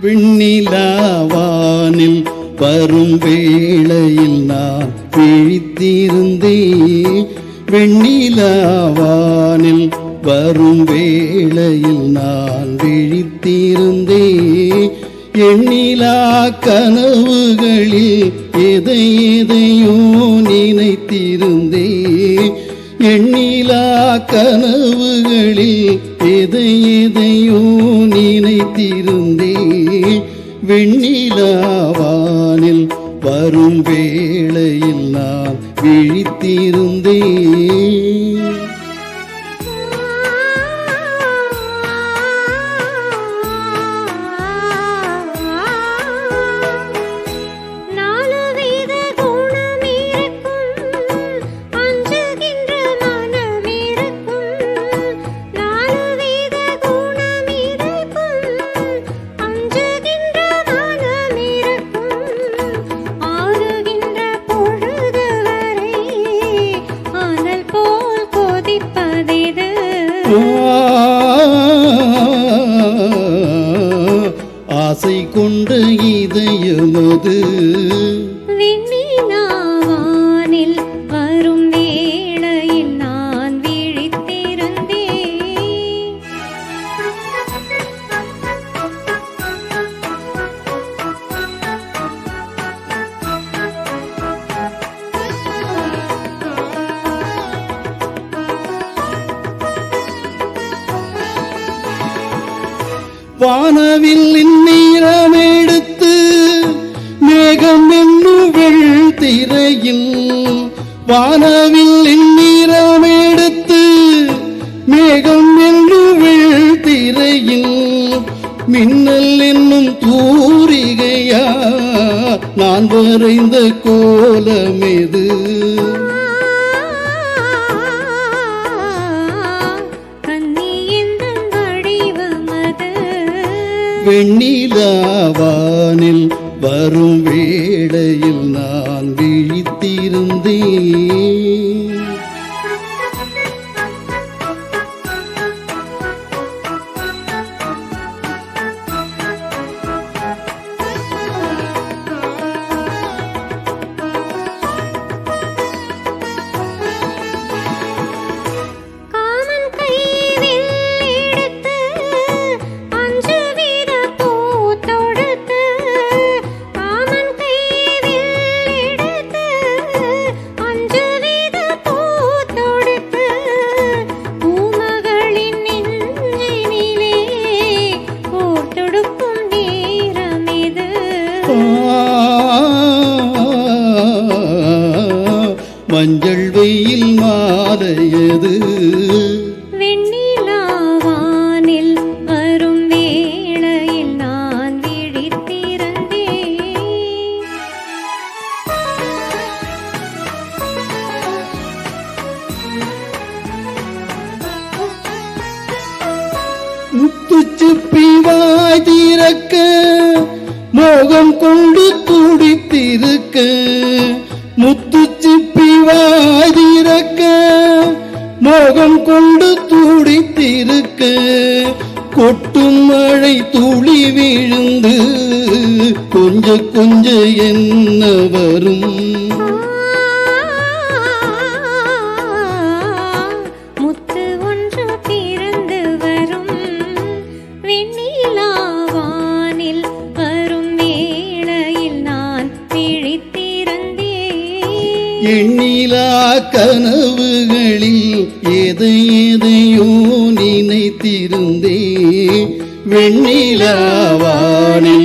வெண்ணிலாவானில் வரும் வேளையில் நான் விழித்திருந்தேன். வெண்ணிலாவானில் வரும் வேளையில் நான் விழித்திருந்தேன். எண்ணிலா கனவுகளில் எதை எதையோ நினைத்திருந்தேன். எண்ணிலா கனவுகளில் எதை எதையோ நினைத்திருந்தேன். வெண்ணிலாவானில் வரும் வேளையில் நான் விழித்திருந்தேன். ஆசை கொண்ட இதயமது வெண்ணிலாவானில் வரும் வேளையில் நான் விழித்திருந்தேன். வானவில் நீரமெடுத்து மேகம் என்னும் வெள்திரையில், வானவில் நீரமெடுத்து மேகம் என்னும் வெள்திரையில், மின்னல் என்னும் தூரிகையா நான் வரைந்த கோலமெது. வெண்ணிலாவானில் வரும் வேளையில் நான் விழித்திருந்தேன். மஞ்சள் வெயில் மாலையது. வெண்ணிலாவானில் வரும் வேளையில் நான் விழித்திருந்தேன். முத்துச்சிப்பி வாய் திறக்க மோகம் கொண்டு துடித்திருக்க, முத்துச்சிப்பி வாய் திறக்க மோகம் கொண்டு துடித்திருக்க, கொட்டும் மழை துளி விழுந்து கொஞ்ச கொஞ்ச என்ன வரும். முத்து ஒன்று பிறந்து வரும். வெண்ணிலாவானில் வரும் வேளையில் நான் விழித்திருந்தேன். எண்ணிலா கனவுகளில் எதை எதையோ நினைத்திருந்தேன். வெண்ணிலாவானில்